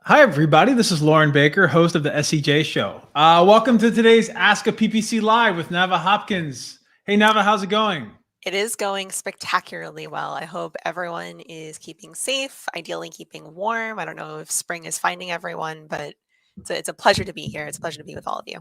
Hi, everybody. This is Lauren Baker, host of the SEJ Show. Welcome to today's Ask a PPC Live with Navah Hopkins. Hey, Navah, how's it going? It is going spectacularly well. I hope everyone is keeping safe, ideally keeping warm. I don't know if spring is finding everyone, but it's a pleasure to be here. It's a pleasure to be with all of you.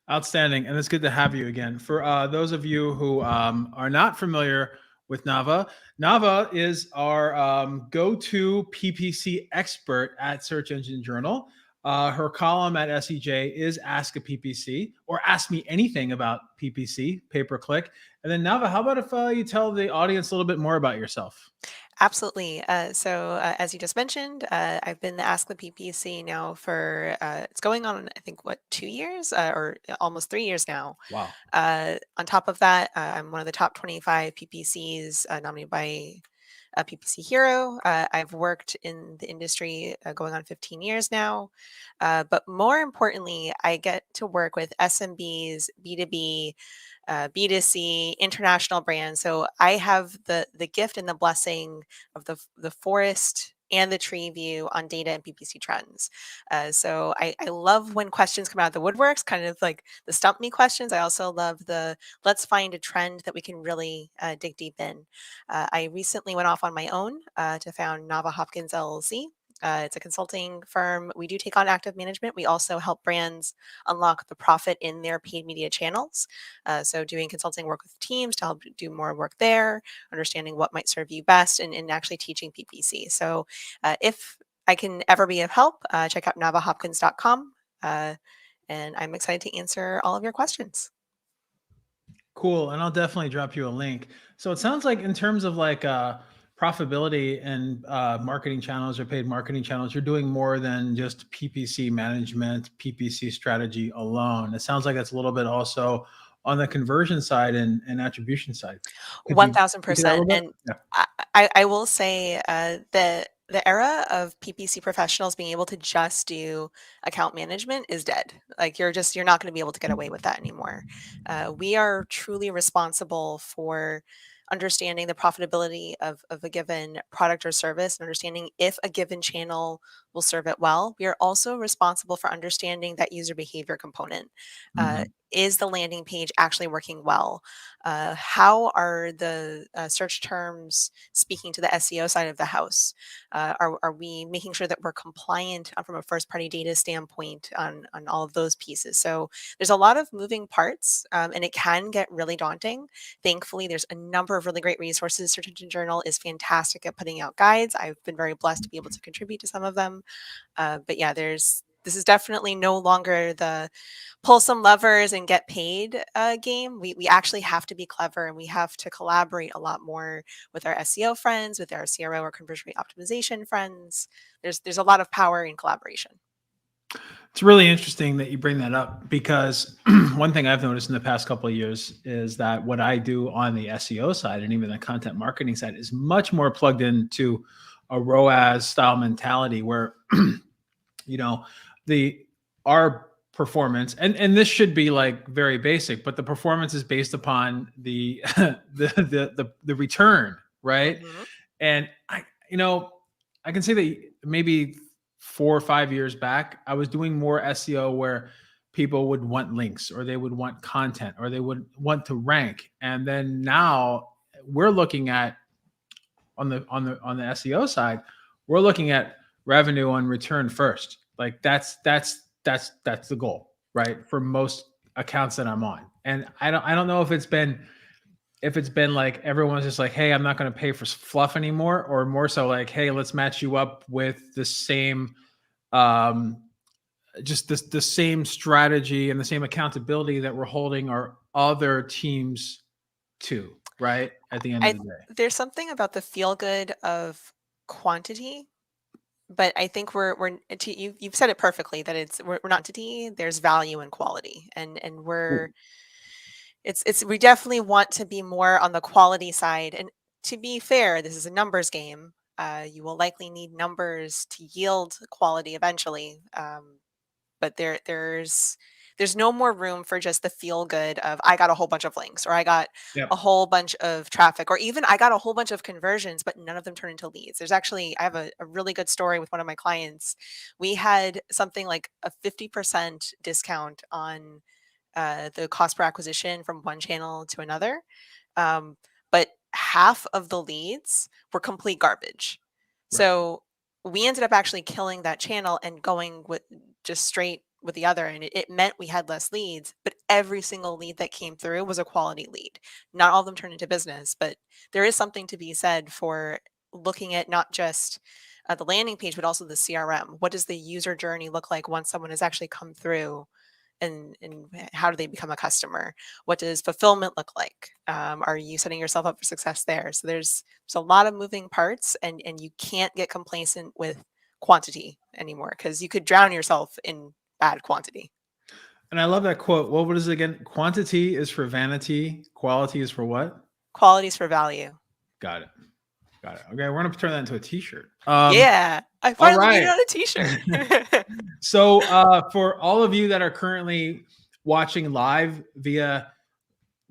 Outstanding, and it's good to have you again. For those of you who are not familiar with Navah, Navah is our go-to PPC expert at Search Engine Journal. Her column at SEJ is Ask a PPC or Ask Me Anything about PPC, pay-per-click. And then Navah, how about if you tell the audience a little bit more about yourself? Absolutely. As you just mentioned, I've been the Ask the PPC now for it's going on, I think, what, 2 years or almost 3 years now. Wow. On top of that, I'm one of the top 25 PPCs nominated by PPC Hero. I've worked in the industry going on 15 years now. But more importantly, I get to work with SMBs, B2B, B2C, international brands. So I have the gift and the blessing of the forest and the tree view on data and PPC trends. So I love when questions come out of the woodworks, kind of like the stump me questions. I also love the let's find a trend that we can really dig deep in. I recently went off on my own to found Navah Hopkins LLC. It's a consulting firm. We do take on active management. We also help brands unlock the profit in their paid media channels. So, doing consulting work with teams to help do more work there, understanding what might serve you best, and actually teaching PPC. So, if I can ever be of help, check out navahhopkins.com. And I'm excited to answer all of your questions. Cool, and I'll definitely drop you a link. So it sounds like in terms of like profitability and marketing channels or paid marketing channels, you're doing more than just PPC management, PPC strategy alone. It sounds like it's a little bit also on the conversion side and attribution side. Could you speak to that a 1000%. little bit? And Yeah. I will say the era of PPC professionals being able to just do account management is dead. Like you're not going to be able to get away with that anymore. We are truly responsible for understanding the profitability of a given product or service and understanding if a given channel will serve it well. We are also responsible for understanding that user behavior component. Uh, Mhm. is the landing page actually working well? How are the search terms speaking to the SEO side of the house? Are we making sure that we're compliant from a first party data standpoint on all of those pieces? So there's a lot of moving parts and it can get really daunting. Thankfully, there's a number of really great resources. Search Engine Journal is fantastic at putting out guides. I've been very blessed to be able to contribute to some of them. But yeah, this is definitely no longer the pull some levers and get paid game. We actually have to be clever and we have to collaborate a lot more with our SEO friends, with our CRO or conversion rate optimization friends. There's a lot of power in collaboration. It's really interesting that you bring that up because one thing I've noticed in the past couple of years is that what I do on the SEO side and even the content marketing side is much more plugged into a ROAS style mentality where you know the our performance and this should be like very basic, but the performance is based upon the the return, right? Mhm. And I can say that maybe 4 or 5 years back, I was doing more SEO where people would want links or they would want content or they would want to rank. And then now we're looking at on the SEO side, we're looking at revenue on return first. Like that's the goal, right? For most accounts that I'm on. And I don't know if it's been like everyone's just like, hey, I'm not going to pay for fluff anymore, or more so like, hey, let's match you up with the same, um, just the same strategy and the same accountability that we're holding our other teams to, right? At the end of I the day. There's something about the feel good of quantity, but I think you've said it perfectly that we're not quantity. There's value in quality, and Ooh. it's we definitely want to be more on the quality side. And to be fair, this is a numbers game. You will likely need numbers to yield quality eventually. But there's no more room for just the feel good of I got a whole bunch of links, or I got Yep. a whole bunch of traffic, or even I got a whole bunch of conversions, but none of them turn into leads. There's actually, I have a really good story with one of my clients. We had something like a 50% discount on the cost per acquisition from one channel to another. But half of the leads were complete garbage. Right. So we ended up actually killing that channel and going with just straight with the other. And it meant we had less leads, but every single lead that came through was a quality lead. Not all of them turned into business, but there is something to be said for looking at not just the landing page, but also the CRM. What does the user journey look like once someone has actually come through? And how do they become a customer? What does fulfillment look like? Are you setting yourself up for success there? So there's a lot of moving parts, and you can't get complacent with quantity anymore because you could drown yourself in bad quantity. And I love that quote. What is it again? Quantity is for vanity. Quality is for what? Qualities for value. Got it. Got it. Okay, we're gonna turn that into a T-shirt. Yeah, I All finally made it right. on a T-shirt. So for all of you that are currently watching live via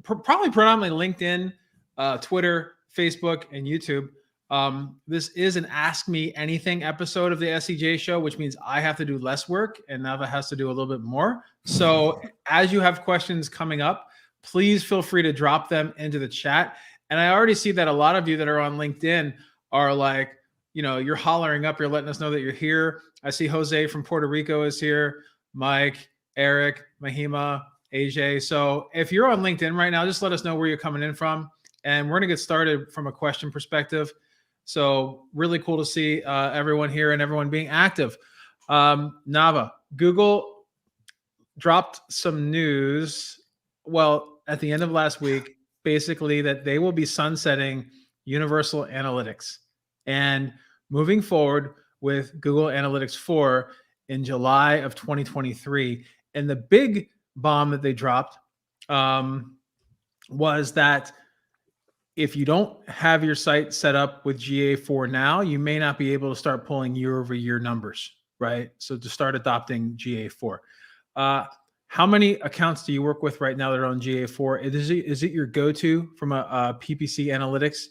probably predominantly LinkedIn, Twitter, Facebook, and YouTube, this is an Ask Me Anything episode of the SEJ Show, which means I have to do less work and Navah has to do a little bit more. So as you have questions coming up, please feel free to drop them into the chat. And I already see that a lot of you that are on LinkedIn are like, you're hollering up, you're letting us know that you're here. I see Jose from Puerto Rico is here, Mike, Eric, Mahima, AJ. So if you're on LinkedIn right now, just let us know where you're coming in from. And we're going to get started from a question perspective. So really cool to see everyone here and everyone being active. Navah, Google dropped some news, well, at the end of last week, basically that they will be sunsetting Universal Analytics and moving forward with Google Analytics 4 in July of 2023. And the big bomb that they dropped was that if you don't have your site set up with GA4 now, you may not be able to start pulling year-over-year numbers, right? So to start adopting GA4. How many accounts do you work with right now that are on GA4? Is it your go-to from a PPC analytics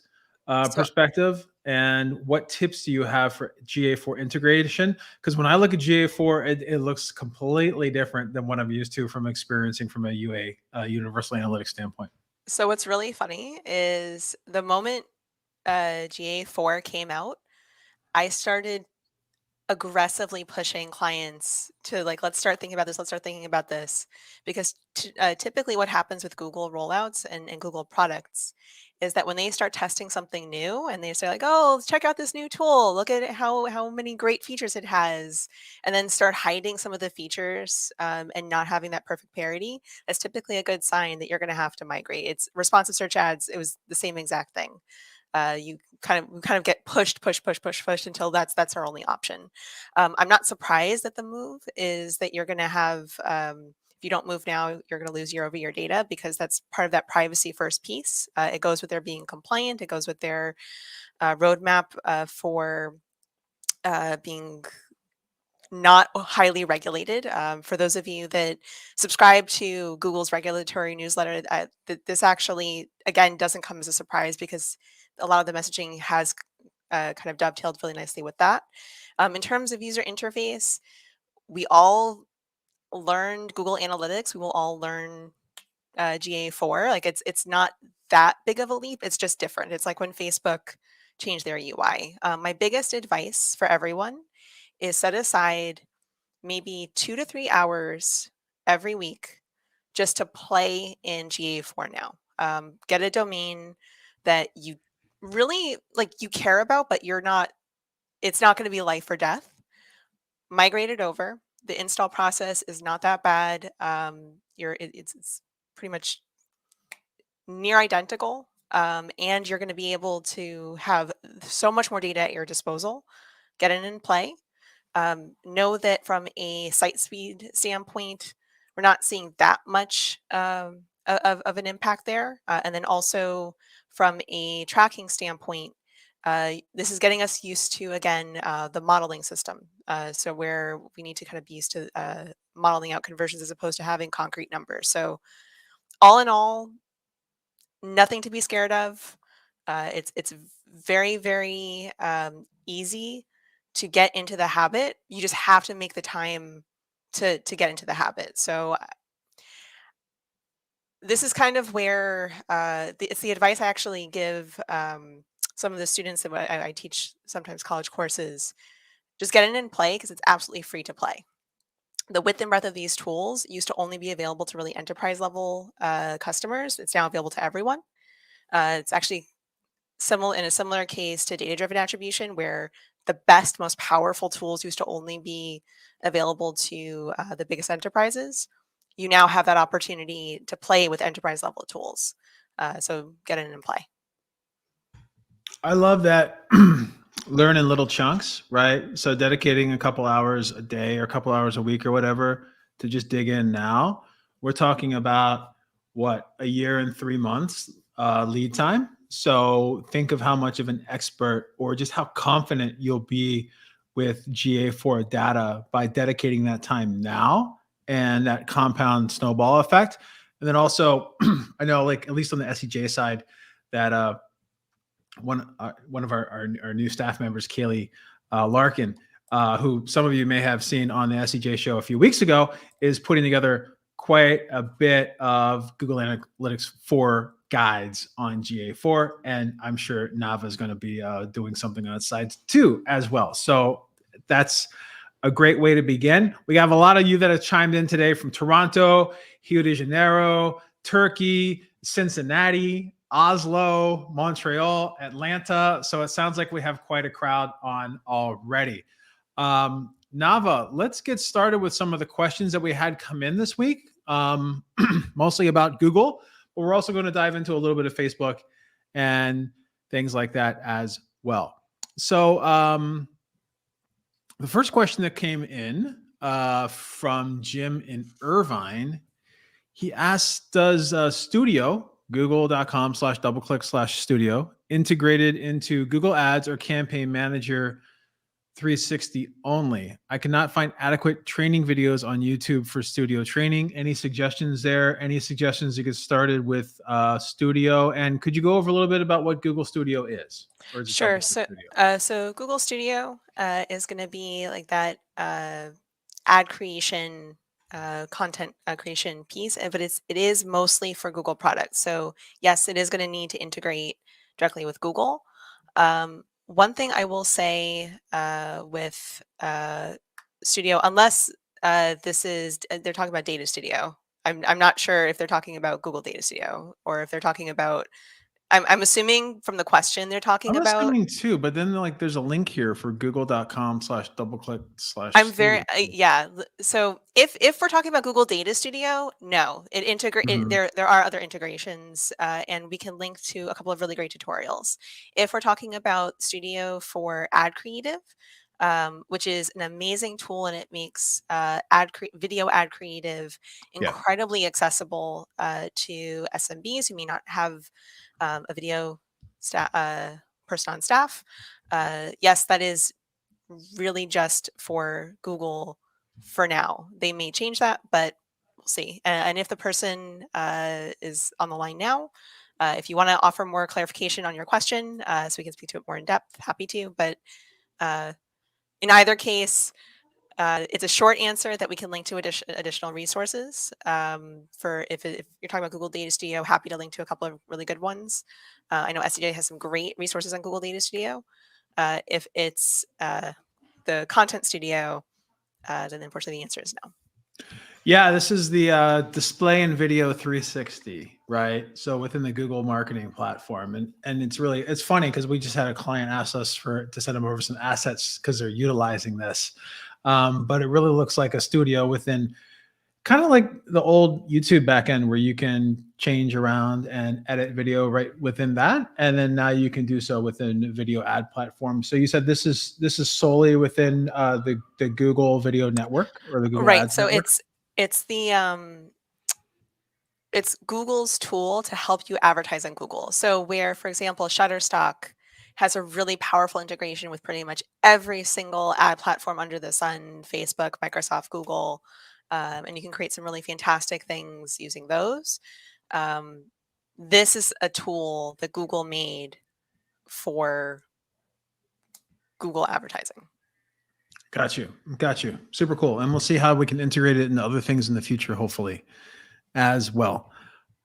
perspective? And what tips do you have for GA4 integration? Because when I look at GA4, it looks completely different than what I'm used to from experiencing from a Universal Analytics standpoint. So what's really funny is the moment GA4 came out, I started aggressively pushing clients to like, let's start thinking about this, let's start thinking about this. Because typically what happens with Google rollouts and Google products is that when they start testing something new and they say like, oh, let's check out this new tool, look at how many great features it has, and then start hiding some of the features and not having that perfect parity, that's typically a good sign that you're going to have to migrate. It's responsive search ads. It was the same exact thing. You kind of get pushed until that's our only option. I'm not surprised that the move is that you're going to have, if you don't move now, you're going to lose year-over-year data because that's part of that privacy first piece. It goes with their being compliant. It goes with their roadmap for being not highly regulated. For those of you that subscribe to Google's regulatory newsletter, this actually, again, doesn't come as a surprise because a lot of the messaging has kind of dovetailed really nicely with that. In terms of user interface, we all learned Google Analytics. We will all learn GA4. Like it's not that big of a leap. It's just different. It's like when Facebook changed their UI. My biggest advice for everyone is set aside maybe 2 to 3 hours every week just to play in GA4 now. Get a domain that you really like, you care about, but it's not going to be life or death. Migrate it over. The install process is not that bad. It's pretty much near identical. And you're going to be able to have so much more data at your disposal. Get in and play. Know that from a site speed standpoint, we're not seeing that much of an impact there. And then also from a tracking standpoint, this is getting us used to, again, the modeling system. So where we need to kind of be used to modeling out conversions as opposed to having concrete numbers. So all in all, nothing to be scared of. It's very, very easy to get into the habit. You just have to make the time to get into the habit. So this is kind of where it's the advice I actually give some of the students that I teach sometimes college courses. Just get in and play because it's absolutely free to play. The width and breadth of these tools used to only be available to really enterprise level customers. It's now available to everyone. It's actually similar in a similar case to data-driven attribution, where the best, most powerful tools used to only be available to the biggest enterprises. You now have that opportunity to play with enterprise level tools. So get in and play. I love that. Learn in little chunks, right? So dedicating a couple hours a day or a couple hours a week or whatever to just dig in now. We're talking about what, a year and 3 months lead time. So think of how much of an expert or just how confident you'll be with GA4 data by dedicating that time now, and that compound snowball effect. And then also, I know, like, at least on the SEJ side, that one of our new staff members, Kaylee Larkin, who some of you may have seen on the SEJ show a few weeks ago, is putting together quite a bit of Google Analytics 4 guides on GA4, and I'm sure Navah is going to be doing something on its side too as well. So that's a great way to begin. We have a lot of you that have chimed in today from Toronto, Rio de Janeiro, Turkey, Cincinnati, Oslo, Montreal, Atlanta. So it sounds like we have quite a crowd on already. Navah, let's get started with some of the questions that we had come in this week, mostly about Google, but we're also going to dive into a little bit of Facebook and things like that as well. So the first question that came in from Jim in Irvine, he asked, does Studio, google.com/doubleclick/studio, integrated into Google Ads or Campaign Manager 360 only? I cannot find adequate training videos on YouTube for Studio training. Any suggestions there? Any suggestions to get started with Studio? And could you go over a little bit about what Google Studio is? Or is it Sure. Studio? So Google Studio is going to be like that ad creation, content creation piece, but it is mostly for Google products. So yes, it is going to need to integrate directly with Google. One thing I will say with Studio, unless they're talking about Data Studio. I'm not sure if they're talking about Google Data Studio or if they're talking about. I'm assuming from the question they're talking I'm about. assuming too, but then like there's a link here for I'm very google.com/doubleclick/studio. yeah. So if we're talking about Google Data Studio, no, it integrate. Mhm. There are other integrations, and we can link to a couple of really great tutorials. If we're talking about Studio for Ad Creative, which is an amazing tool, and it makes video ad creative Yeah. incredibly accessible to SMBs who may not have a video person on staff. Yes, that is really just for Google for now. They may change that, but we'll see. And if the person is on the line now, if you want to offer more clarification on your question, so we can speak to it more in depth, happy to. But in either case, it's a short answer that we can link to additional resources. For if you're talking about Google Data Studio, happy to link to a couple of really good ones. I know SEJ has some great resources on Google Data Studio. If it's the Content Studio, then unfortunately the answer is no. Yeah, this is the display and video 360, right? So within the Google marketing platform, and it's funny because we just had a client ask us to send them over some assets because they're utilizing this, but it really looks like a studio within, kind of like the old YouTube backend where you can change around and edit video right within that, and then now you can do so within the video ad platform. So you said this is solely within the Google Video Network or the Google Right. Ads So Network. it's it's Google's tool to help you advertise on Google. So where, for example, Shutterstock has a really powerful integration with pretty much every single ad platform under the sun, Facebook, Microsoft, Google, and you can create some really fantastic things using those. Um, this is a tool that Google made for Google advertising. Got you. Got you. Super cool. And we'll see how we can integrate it into other things in the future, hopefully, as well.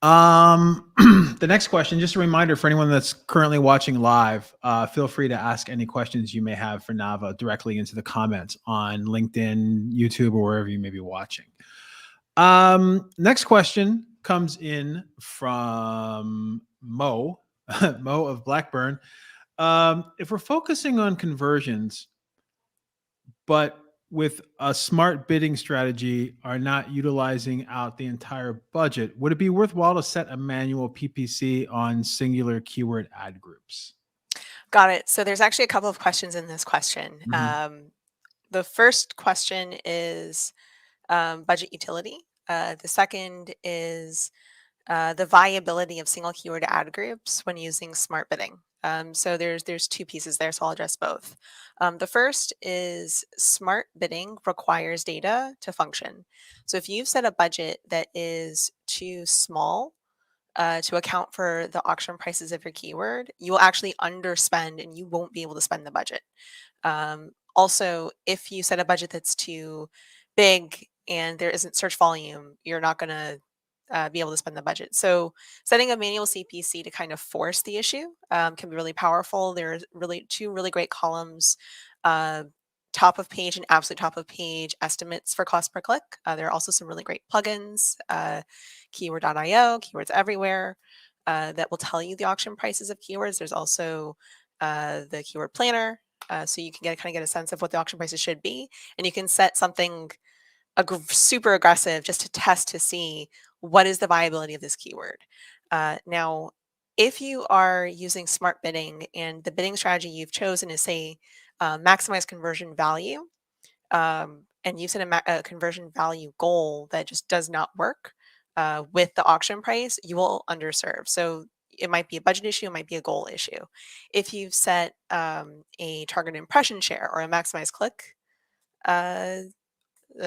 The next question, just a reminder for anyone that's currently watching live, feel free to ask any questions you may have for Navah directly into the comments on LinkedIn, YouTube, or wherever you may be watching. Next question comes in from Mo, Mo of Blackburn. If we're focusing on conversions, but with a smart bidding strategy are not utilizing out the entire budget, would it be worthwhile to set a manual PPC on singular keyword ad groups? Got it. So there's actually a couple of questions in this question. The first question is budget utility. The second is the viability of single keyword ad groups when using smart bidding. So there's two pieces there, so I'll address both. The first is smart bidding requires data to function. So if you've set a budget that is too small to account for the auction prices of your keyword, you will actually underspend and you won't be able to spend the budget. Also, if you set a budget that's too big and there isn't search volume, you're not going to be able to spend the budget. So setting a manual CPC to kind of force the issue can be really powerful. There's really two really great columns, top of page and absolute top of page estimates for cost per click. There are also some really great plugins, keyword.io, keywords everywhere, that will tell you the auction prices of keywords. There's also the keyword planner. So you can kind of get a sense of what the auction prices should be. And you can set something super aggressive just to test to see what is the viability of this keyword. Now, if you are using smart bidding and the bidding strategy you've chosen is, say, maximize conversion value, and you've set a conversion value goal that just does not work with the auction price, you will underserve. So it might be a budget issue, it might be a goal issue. If you've set a target impression share or a maximize click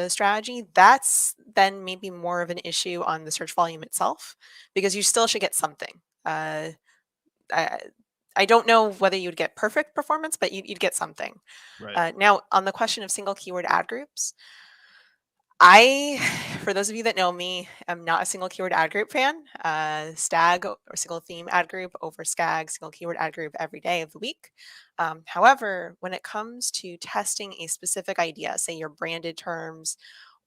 strategy, that's then maybe more of an issue on the search volume itself, because you still should get something. I don't know whether you'd get perfect performance, but you'd get something. Right. Now, on the question of single keyword ad groups, for those of you that know me, I'm not a single keyword ad group fan. Stag or single theme ad group over Skag, single keyword ad group every day of the week. However, when it comes to testing a specific idea, say your branded terms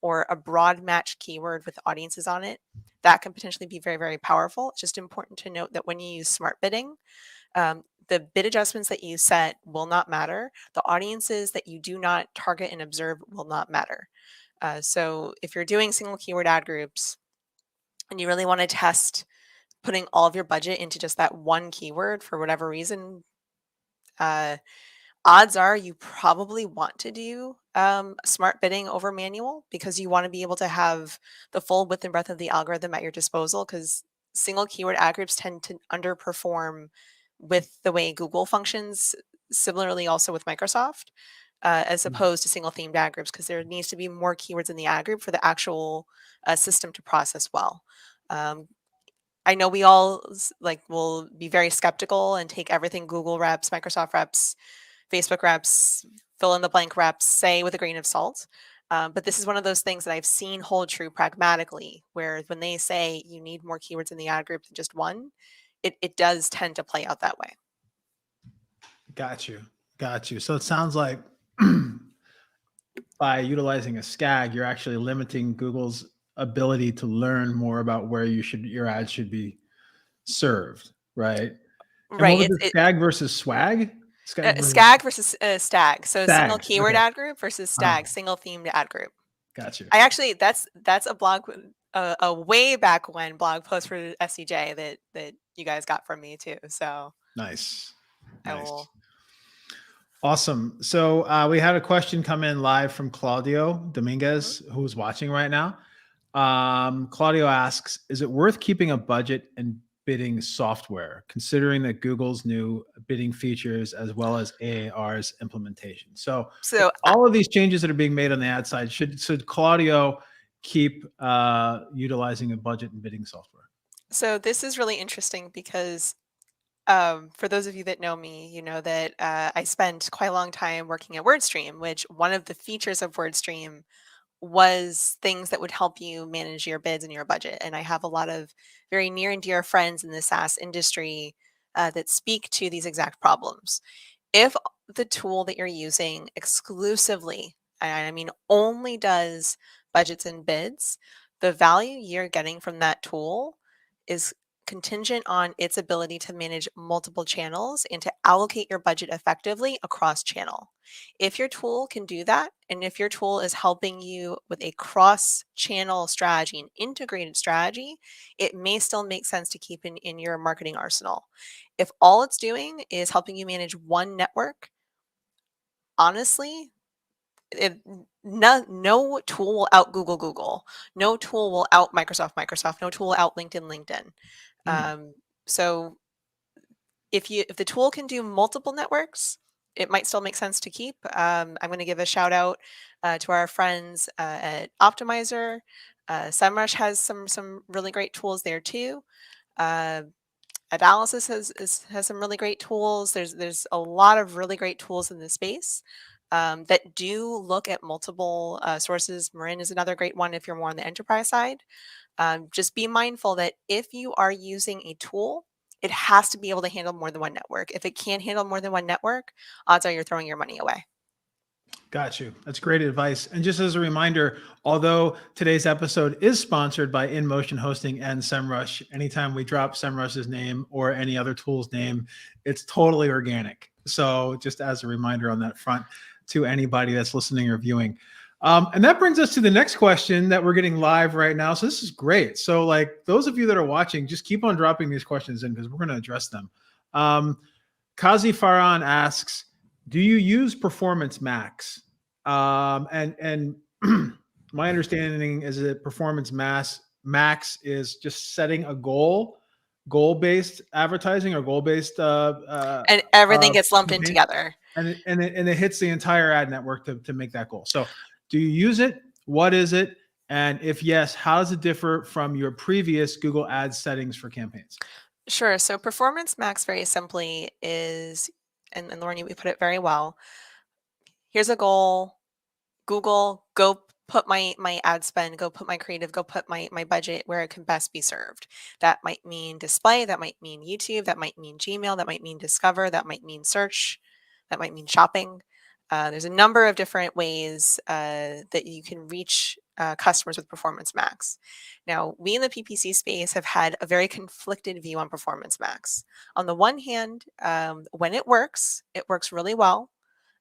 or a broad match keyword with audiences on it, that can potentially be very, very powerful. It's just important to note that when you use smart bidding, the bid adjustments that you set will not matter. The audiences that you do not target and observe will not matter. So if you're doing single keyword ad groups and you really want to test putting all of your budget into just that one keyword for whatever reason, odds are you probably want to do smart bidding over manual, because you want to be able to have the full width and breadth of the algorithm at your disposal, because single keyword ad groups tend to underperform with the way Google functions, similarly also with Microsoft. As opposed to single themed ad groups, because there needs to be more keywords in the ad group for the actual system to process well. I know we all will be very skeptical and take everything Google reps, Microsoft reps, Facebook reps, fill in the blank reps say with a grain of salt. But this is one of those things that I've seen hold true pragmatically, where when they say you need more keywords in the ad group than just one, it does tend to play out that way. Got you. Got you. So it sounds like by utilizing a SCAG, you're actually limiting Google's ability to learn more about where your ads should be served, right? And Right. what was it, SCAG versus swag? Skag versus Stag. So Stag, single keyword okay. ad group versus Stag, single themed ad group. Got you. I actually that's a blog a way back when blog post for SEJ that you guys got from me too. So nice. I will. Awesome. So we had a question come in live from Claudio Dominguez, who's watching right now. Claudio asks, is it worth keeping a budget and bidding software, considering that Google's new bidding features as well as AAR's implementation? So So all of these changes that are being made on the ad side, should Claudio keep utilizing a budget and bidding software? So this is really interesting because for those of you that know me, you know that I spent quite a long time working at WordStream, which one of the features of WordStream was things that would help you manage your bids and your budget. And I have a lot of very near and dear friends in the SaaS industry that speak to these exact problems. If the tool that you're using exclusively, and I mean only does budgets and bids, the value you're getting from that tool is contingent on its ability to manage multiple channels and to allocate your budget effectively across channel. If your tool can do that, and if your tool is helping you with a cross channel strategy, an integrated strategy, it may still make sense to keep in your marketing arsenal. If all it's doing is helping you manage one network, honestly, no tool will out Google. No tool will out Microsoft. No tool will out LinkedIn. Um, so if the tool can do multiple networks, it might still make sense to keep. I'm going to give a shout out to our friends at Optimizer. SEMrush has some really great tools there too. Uh, Analysis has some really great tools. There's a lot of really great tools in this space that do look at multiple sources. Marin is another great one if you're more on the enterprise side. Just be mindful that if you are using a tool, it has to be able to handle more than one network. If it can't handle more than one network, odds are you're throwing your money away. Got you. That's great advice. And just as a reminder, although today's episode is sponsored by InMotion Hosting and SEMrush, anytime we drop SEMrush's name or any other tool's name, it's totally organic. So just as a reminder on that front to anybody that's listening or viewing. And that brings us to the next question that we're getting live right now. So this is great. So like those of you that are watching, just keep on dropping these questions in because we're going to address them. Kazi Farhan asks, do you use Performance Max? And my understanding is that Performance Max is just setting a goal-based advertising or goal-based And everything gets lumped in campaign, together. and it hits the entire ad network to make that goal. So, do you use it? What is it? And if yes, how does it differ from your previous Google Ads settings for campaigns? Sure. So Performance Max very simply is, and Lauren, you put it very well. Here's a goal. Google, go put my ad spend, go put my creative, go put my budget where it can best be served. That might mean display, that might mean YouTube, that might mean Gmail, that might mean Discover, that might mean search, that might mean shopping. There's a number of different ways that you can reach customers with Performance Max. Now, we in the PPC space have had a very conflicted view on Performance Max. On the one hand, when it works really well.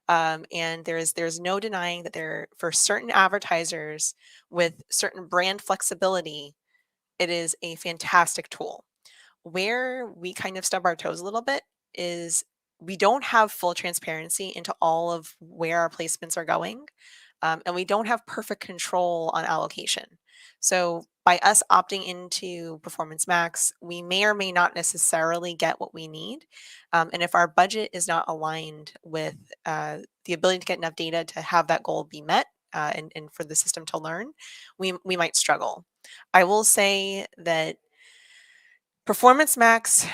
And there's no denying that there for certain advertisers with certain brand flexibility, it is a fantastic tool. Where we kind of stub our toes a little bit is we don't have full transparency into all of where our placements are going, and we don't have perfect control on allocation. So by us opting into Performance Max, we may or may not necessarily get what we need. And if our budget is not aligned with the ability to get enough data to have that goal be met and for the system to learn, we might struggle. I will say that Performance Max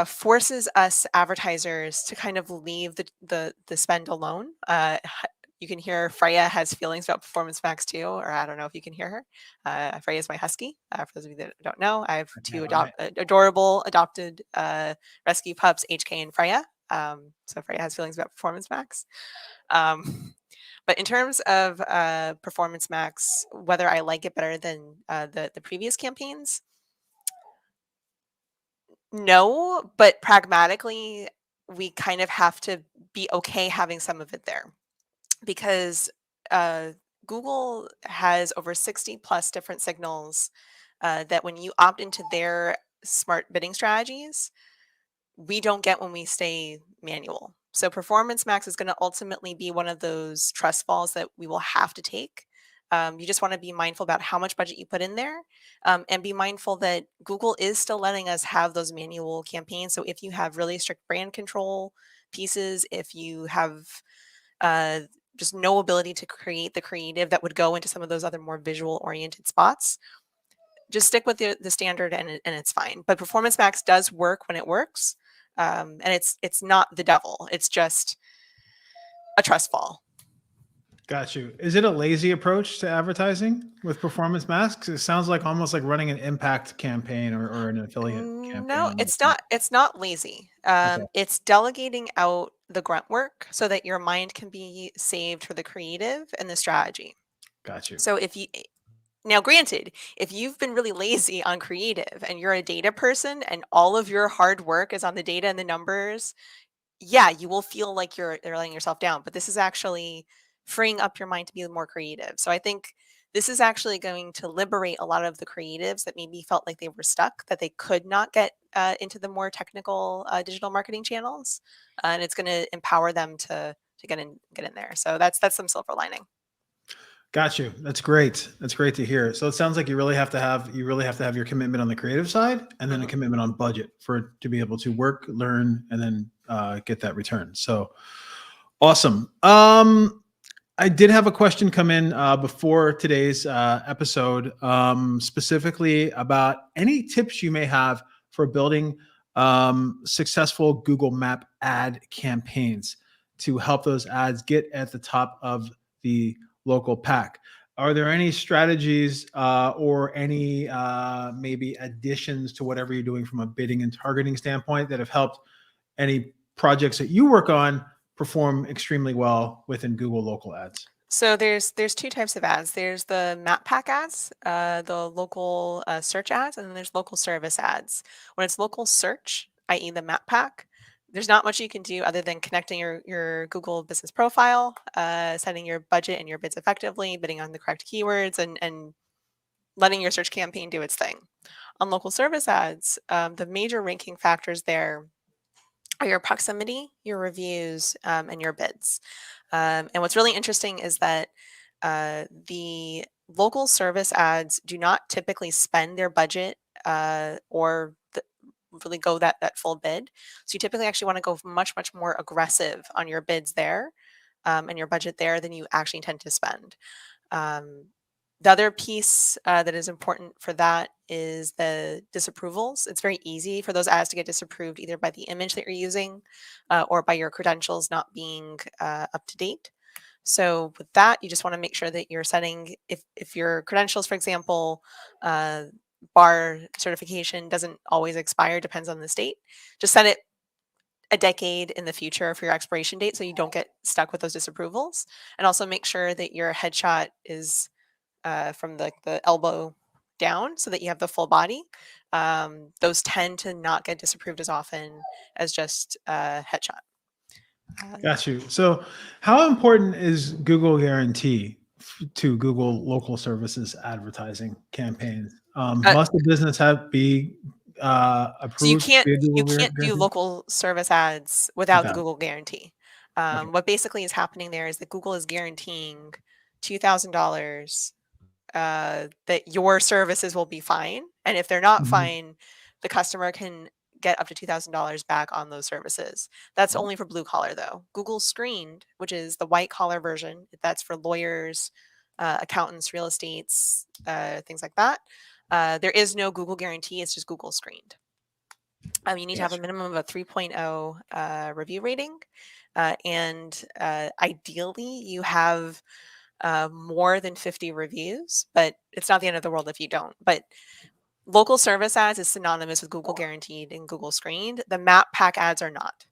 forces us advertisers to kind of leave the spend alone. You can hear Freya has feelings about Performance Max too, or I don't know if you can hear her. Freya is my husky. For those of you that don't know, I have two adorable adopted rescue pups, HK and Freya. So Freya has feelings about Performance Max. But in terms of Performance Max, whether I like it better than the previous campaigns, no, but pragmatically, we kind of have to be okay having some of it there because Google has over 60 plus different signals that when you opt into their smart bidding strategies, we don't get when we stay manual. So Performance Max is going to ultimately be one of those trust falls that we will have to take You just want to be mindful about how much budget you put in there, and be mindful that Google is still letting us have those manual campaigns. So if you have really strict brand control pieces, if you have just no ability to create the creative that would go into some of those other more visual oriented spots, just stick with the standard and it's fine. But Performance Max does work when it works. And it's not the devil. It's just a trust fall. Got you. Is it a lazy approach to advertising with Performance Masks? It sounds like almost like running an impact campaign or an affiliate campaign. No, it's not. It's not lazy. Okay. It's delegating out the grunt work so that your mind can be saved for the creative and the strategy. Got you. So now, granted, if you've been really lazy on creative and you're a data person and all of your hard work is on the data and the numbers, yeah, you will feel like you're letting yourself down. But this is actually freeing up your mind to be more creative. So I think this is actually going to liberate a lot of the creatives that maybe felt like they were stuck, that they could not get into the more technical digital marketing channels, and it's going to empower them to get in there. So that's some silver lining. Got you. That's great. That's great to hear. So it sounds like you really have to have your commitment on the creative side, and then a commitment on budget for it to be able to work, learn, and then get that return. So awesome. I did have a question come in before today's episode, specifically about any tips you may have for building successful Google Map ad campaigns to help those ads get at the top of the local pack. Are there any strategies or any maybe additions to whatever you're doing from a bidding and targeting standpoint that have helped any projects that you work on perform extremely well within Google local ads? So there's two types of ads. There's the map pack ads, the local search ads, and then there's local service ads. When it's local search, i.e. the map pack, there's not much you can do other than connecting your Google business profile, setting your budget and your bids effectively, bidding on the correct keywords, and letting your search campaign do its thing. On local service ads, the major ranking factors there are your proximity, your reviews, and your bids. And what's really interesting is that the local service ads do not typically spend their budget or really go that full bid. So you typically actually want to go much more aggressive on your bids there and your budget there than you actually intend to spend. The other piece that is important for that is the disapprovals. It's very easy for those ads to get disapproved either by the image that you're using or by your credentials not being up to date. So with that, you just want to make sure that you're setting, if your credentials, for example, bar certification doesn't always expire, depends on the state, just set it a decade in the future for your expiration date so you don't get stuck with those disapprovals. And also make sure that your headshot is from the elbow down so that you have the full body. Those tend to not get disapproved as often as just a headshot. Got you. So how important is Google Guarantee to Google local services advertising campaigns? Must the business be approved? So you can't do local service ads without the Google Guarantee. What basically is happening there is that Google is guaranteeing $2,000 that your services will be fine. And if they're not fine, the customer can get up to $2,000 back on those services. That's only for blue collar though. Google Screened, which is the white collar version, that's for lawyers, accountants, real estates, things like that. There is no Google Guarantee. It's just Google Screened. You need to have a minimum of a 3.0 review rating. And ideally you have more than 50 reviews, but it's not the end of the world if you don't. But local service ads is synonymous with Google Guaranteed and Google Screened. The map pack ads are not.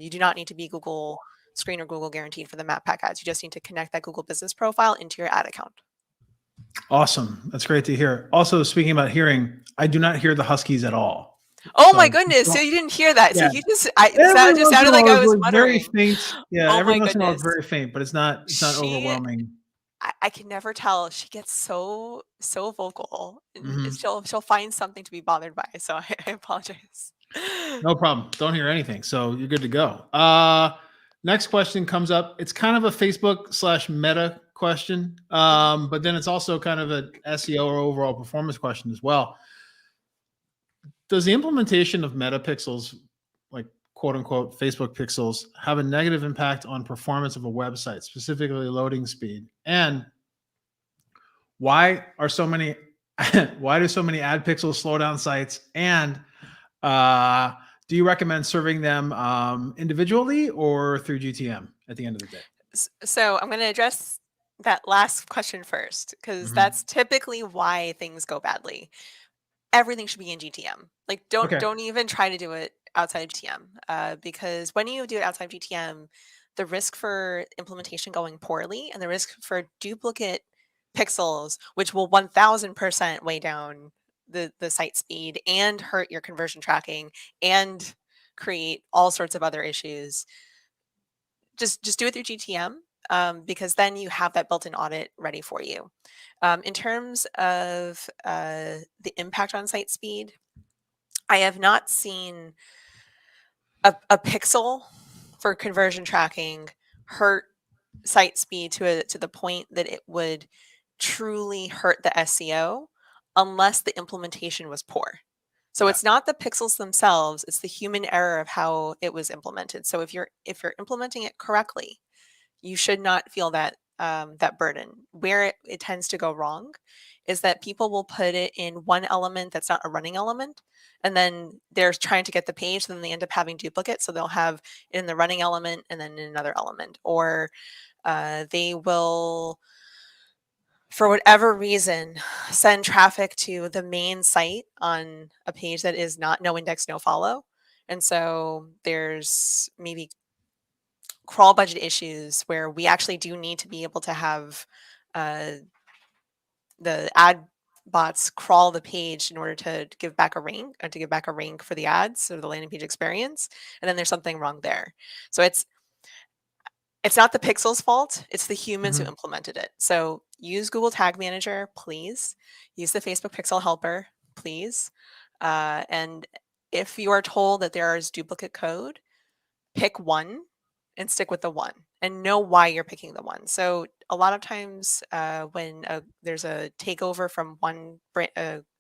You do not need to be Google Screened or Google Guaranteed for the map pack ads. You just need to connect that Google business profile into your ad account. Awesome. That's great to hear. Also, speaking about hearing, I do not hear the Huskies at all. Oh my goodness! So you didn't hear that? Yeah. So you just just sounded like I was muttering. Very faint. Yeah, every once in a while it's very faint, but it's not overwhelming. I can never tell. She gets so vocal. She'll find something to be bothered by. So I apologize. No problem. Don't hear anything. So you're good to go. Next question comes up. It's kind of a Facebook/Meta question, but then it's also kind of a SEO or overall performance question as well. Does the implementation of meta pixels, like quote unquote Facebook pixels, have a negative impact on performance of a website, specifically loading speed? And why are so many why do so many ad pixels slow down sites? And do you recommend serving them individually or through GTM at the end of the day? So I'm going to address that last question first, because that's typically why things go badly. Everything should be in GTM. Like, Okay. don't even try to do it outside of GTM, because when you do it outside of GTM, the risk for implementation going poorly and the risk for duplicate pixels, which will 1000% weigh down the site speed and hurt your conversion tracking and create all sorts of other issues. Just do it through GTM, because then you have that built-in audit ready for you. In terms of the impact on site speed, I have not seen a pixel for conversion tracking hurt site speed to the point that it would truly hurt the SEO unless the implementation was poor. So Yeah. it's not the pixels themselves, it's the human error of how it was implemented. So if you're implementing it correctly, you should not feel that that burden. Where it tends to go wrong is that people will put it in one element that's not a running element, and then they're trying to get the page, and then they end up having duplicates. So they'll have it in the running element and then in another element, or they will, for whatever reason, send traffic to the main site on a page that is not no index, no follow. And so there's maybe crawl budget issues where we actually do need to be able to have uh, the ad bots crawl the page in order to give back a rank, or to give back a rank for the ads or the landing page experience. And then there's something wrong there. So it's not the pixel's fault, it's the humans who implemented it. So use Google Tag Manager, please. Use the Facebook Pixel Helper, please. And if you are told that there is duplicate code, pick one and stick with the one, and know why you're picking the one. So a lot of times when there's a takeover from one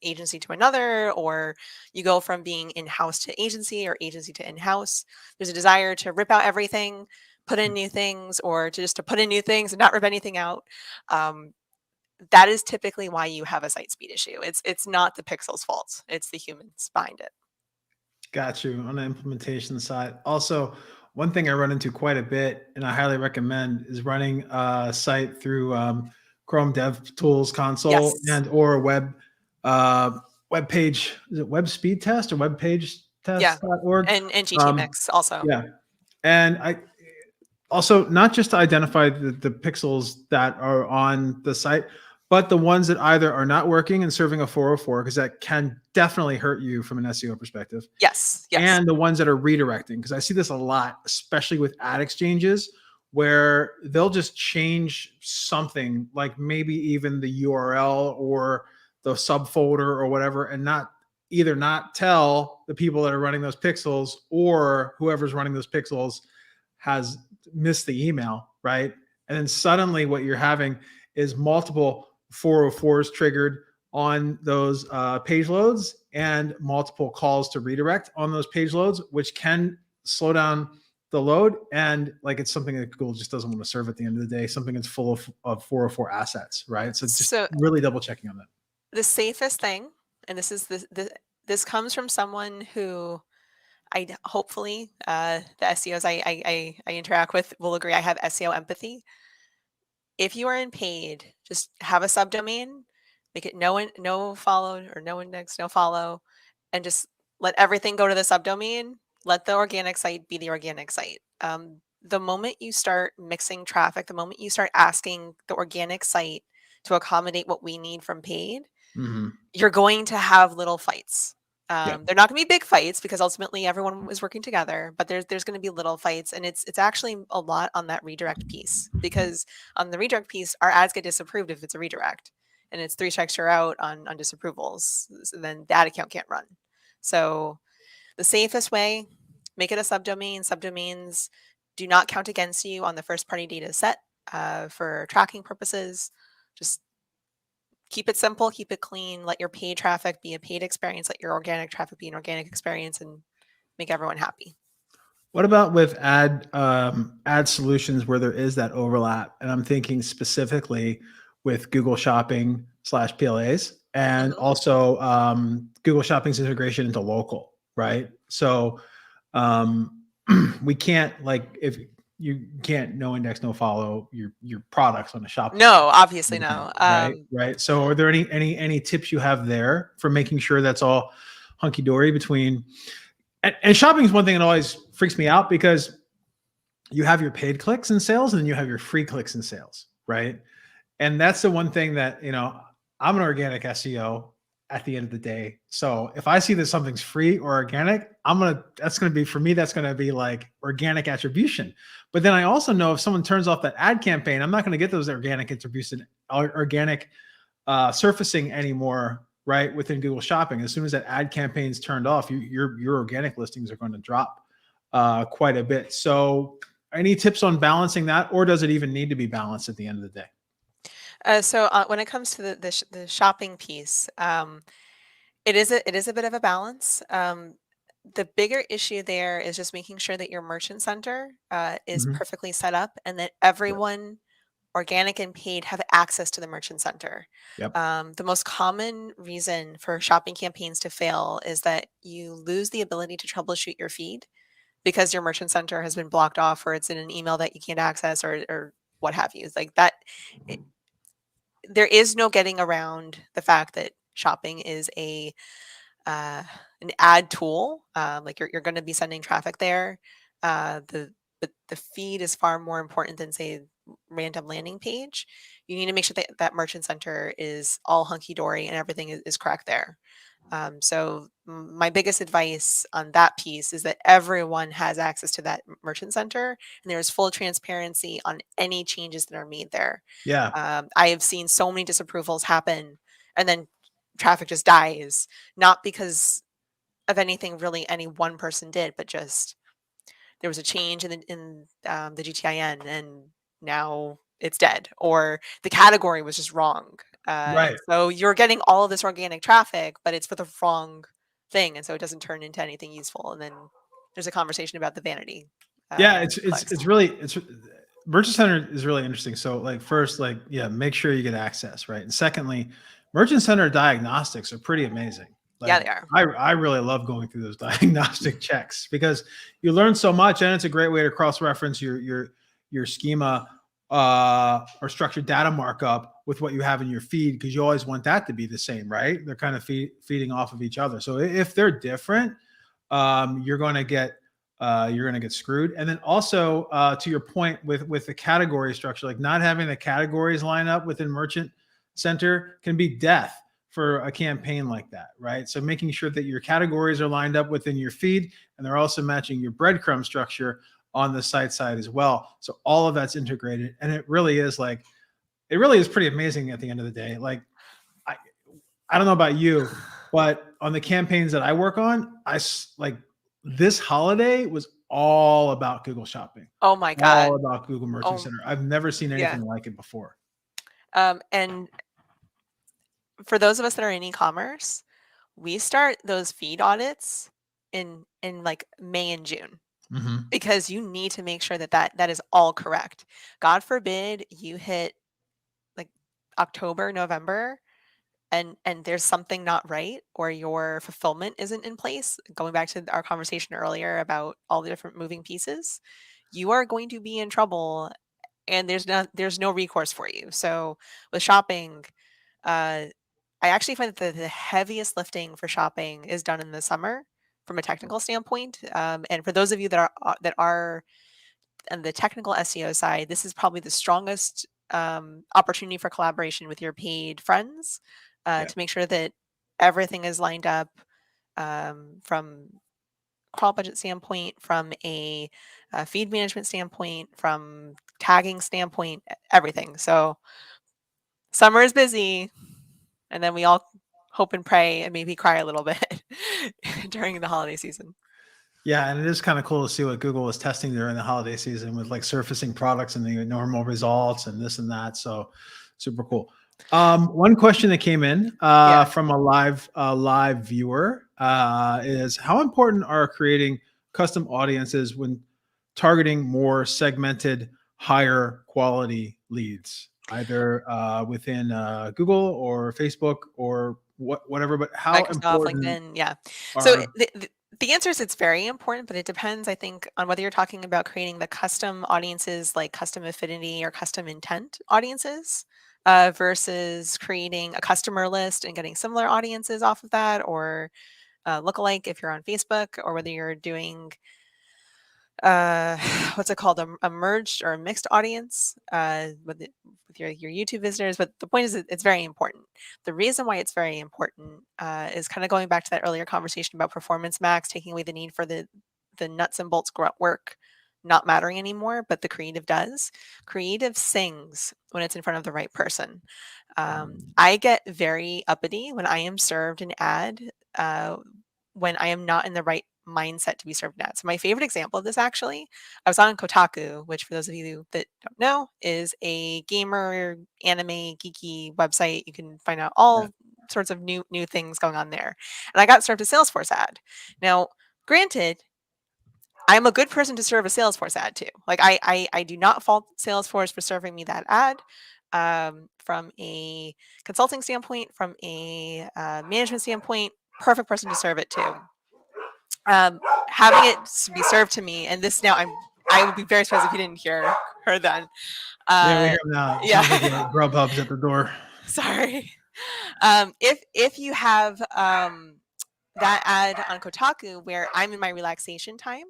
agency to another, or you go from being in-house to agency or agency to in-house, there's a desire to rip out everything, put in new things, or to put in new things and not rip anything out. That is typically why you have a site speed issue. It's not the pixel's fault. It's the humans behind it. Got you on the implementation side. Also, one thing I run into quite a bit, and I highly recommend, is running a site through Chrome Dev Tools console Yes. and or web page. Is it Web Speed Test or Web Page Test.org? And GTMX also. Yeah, and I also, not just to identify the pixels that are on the site, but the ones that either are not working and serving a 404, because that can definitely hurt you from an SEO perspective. Yes. And the ones that are redirecting, because I see this a lot, especially with ad exchanges, where they'll just change something, like maybe even the URL or the subfolder or whatever, and not tell the people that are running those pixels, or whoever's running those pixels has missed the email, right? And then suddenly what you're having is multiple 404s triggered on those page loads, and multiple calls to redirect on those page loads, which can slow down the load. And like, it's something that Google just doesn't want to serve at the end of the day, something that's full of 404 assets, right? So just really double checking on that. The safest thing, and this comes from someone who hopefully the SEOs I interact with will agree, I have SEO empathy. If you are in paid, just have a subdomain, make it no follow, or no index, no follow, and just let everything go to the subdomain. Let the organic site be the organic site. The moment you start mixing traffic, the moment you start asking the organic site to accommodate what we need from paid, you're going to have little fights. They're not going to be big fights, because ultimately everyone is working together, but there's going to be little fights. And it's actually a lot on that redirect piece, because on the redirect piece, our ads get disapproved if it's a redirect, and it's 3 strikes you're out on disapprovals. So then that account can't run. So the safest way, make it a subdomain. Subdomains do not count against you on the first party data set. for tracking purposes. Just keep it simple, keep it clean, let your paid traffic be a paid experience, let your organic traffic be an organic experience, and make everyone happy. What about with ad solutions where there is that overlap? And I'm thinking specifically with Google Shopping / PLAs, and also Google Shopping's integration into local, right? So we can't, like, if you can't no index, no follow your products on the shopping. No, obviously no. Right. So are there any tips you have there for making sure that's all hunky dory between? And shopping is one thing that always freaks me out, because you have your paid clicks and sales, and then you have your free clicks and sales, right? And that's the one thing that, I'm an organic SEO at the end of the day. So if I see that something's free or organic, that's going to be like organic attribution. But then I also know if someone turns off that ad campaign, I'm not going to get those organic attribution, organic surfacing anymore, right, within Google Shopping. As soon as that ad campaign's turned off, your organic listings are going to drop quite a bit. So any tips on balancing that, or does it even need to be balanced at the end of the day? So when it comes to the shopping piece, it is a bit of a balance. The bigger issue there is just making sure that your merchant center is perfectly set up, and that everyone, organic and paid, have access to the merchant center. Yep. The most common reason for shopping campaigns to fail is that you lose the ability to troubleshoot your feed because your merchant center has been blocked off, or it's in an email that you can't access, or what have you. It's like that. There is no getting around the fact that shopping is an ad tool. Like you're going to be sending traffic there. The feed is far more important than, say, random landing page. You need to make sure that that merchant center is all hunky dory and everything is correct there. So my biggest advice on that piece is that everyone has access to that merchant center, and there's full transparency on any changes that are made there. Yeah. I have seen so many disapprovals happen, and then traffic just dies, not because of anything really any one person did, but just there was a change in the GTIN, and now it's dead, or the category was just wrong. Right. So you're getting all of this organic traffic, but it's for the wrong thing, and so it doesn't turn into anything useful. And then there's a conversation about the vanity. Yeah, it's merchant center is really interesting. So, like, first, like, yeah, make sure you get access, right? And secondly, merchant center diagnostics are pretty amazing. Like, Yeah, they are. I really love going through those diagnostic checks, because you learn so much, and it's a great way to cross-reference your schema or structured data markup with what you have in your feed, because you always want that to be the same, right? They're kind of feeding off of each other. So if they're different, you're going to get screwed. And then also to your point with the category structure, like not having the categories line up within merchant center can be death for a campaign like that, right? So making sure that your categories are lined up within your feed, and they're also matching your breadcrumb structure on the site side as well. So all of that's integrated, and it really is pretty amazing at the end of the day. Like, I don't know about you, but on the campaigns that I work on, this holiday was all about Google Shopping. Oh my God. All about Google Merchant Center. I've never seen anything like it before. And for those of us that are in e-commerce, we start those feed audits in like May and June. Because you need to make sure that is all correct. God forbid you hit like October, November, and there's something not right, or your fulfillment isn't in place. Going back to our conversation earlier about all the different moving pieces, you are going to be in trouble, and there's no recourse for you. So with shopping, I actually find that the heaviest lifting for shopping is done in the summer from a technical standpoint. And for those of you that are on the technical SEO side, this is probably the strongest opportunity for collaboration with your paid friends to make sure that everything is lined up from crawl budget standpoint, from a feed management standpoint, from tagging standpoint, everything. So summer is busy, and then we all hope and pray and maybe cry a little bit during the holiday season. Yeah, and it is kind of cool to see what Google was testing during the holiday season with like surfacing products and the normal results and this and that. So super cool. One question that came in Yeah. from a live viewer is how important are creating custom audiences when targeting more segmented, higher quality leads, either within Google or Facebook or whatever. But how Microsoft, important LinkedIn, yeah. So are the answer is it's very important, but it depends, I think, on whether you're talking about creating the custom audiences like custom affinity or custom intent audiences versus creating a customer list and getting similar audiences off of that, or lookalike if you're on Facebook, or whether you're doing what's it called, a merged or a mixed audience with your YouTube visitors. But the point is that it's very important. The reason why it's very important is kind of going back to that earlier conversation about performance max, taking away the need for the nuts and bolts grunt work not mattering anymore, but the creative does. Creative sings when it's in front of the right person. I get very uppity when I am served an ad uh, when I am not in the right mindset to be served an ad. So my favorite example of this, actually, I was on Kotaku, which for those of you that don't know is a gamer anime geeky website. You can find out all sorts of new things going on there. And I got served a Salesforce ad. Now, granted, I'm a good person to serve a Salesforce ad too. Like I do not fault Salesforce for serving me that ad. From a consulting standpoint, from a management standpoint, perfect person to serve it to. Having it be served to me, and this now I would be very surprised if you didn't hear her then. Yeah, we Uh, hear them now. It yeah, sounds like Grubhub's at the door. sorry. If you have that ad on Kotaku where I'm in my relaxation time,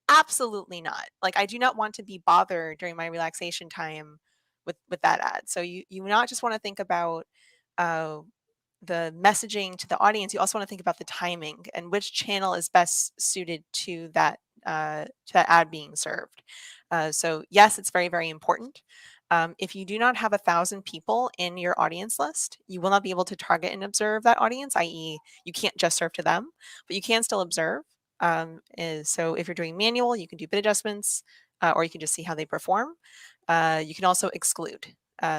absolutely not. Like I do not want to be bothered during my relaxation time with that ad. So you not just want to think about uh, the messaging to the audience. You also want to think about the timing and which channel is best suited to that ad being served. So yes, it's very very important. If you do not have 1,000 people in your audience list, you will not be able to target and observe that audience, i.e., you can't just serve to them, but you can still observe. So if you're doing manual, you can do bid adjustments, or you can just see how they perform. You can also exclude.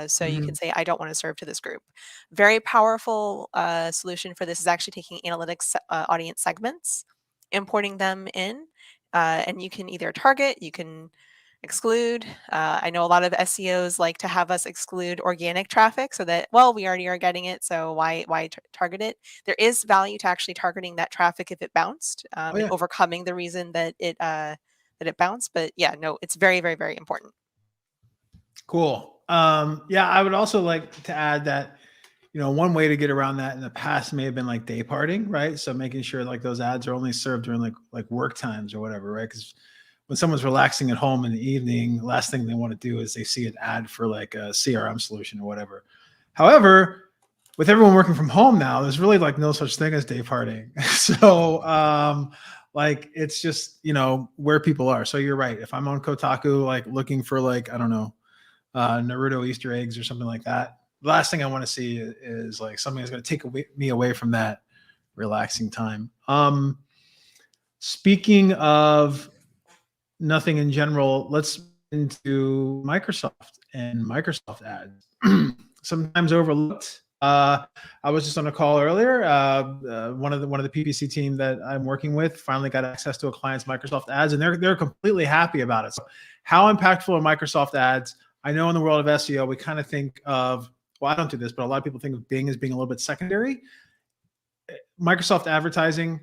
So you can Mhm. say, I don't want to serve to this group. Very powerful solution for this is actually taking analytics audience segments, importing them in, and you can either target, you can exclude. I know a lot of SEOs like to have us exclude organic traffic so that, well, we already are getting it, so why target it? There is value to actually targeting that traffic if it bounced, Oh and yeah, overcoming the reason that it bounced. But yeah, no, it's very, very, very important. cool. Yeah, I would also like to add that one way to get around that in the past may have been like day parting, right? So making sure like those ads are only served during like work times or whatever, right? Because when someone's relaxing at home in the evening, last thing they want to do is they see an ad for like a CRM solution or whatever. However, with everyone working from home now, there's really like no such thing as day partying. So like it's just where people are. So you're right. If I'm on Kotaku, like looking for like, I don't know, Naruto Easter eggs or something like that, the last thing I want to see is like something that's going to take me away from that relaxing time. Speaking of nothing in general, let's into Microsoft and Microsoft ads. Sometimes overlooked. I was just on a call earlier. One of the PPC team that I'm working with finally got access to a client's Microsoft ads, and they're completely happy about it. So, how impactful are Microsoft ads? I know in the world of SEO, we kind of think of, well, I don't do this, but a lot of people think of Bing as being a little bit secondary. Microsoft advertising,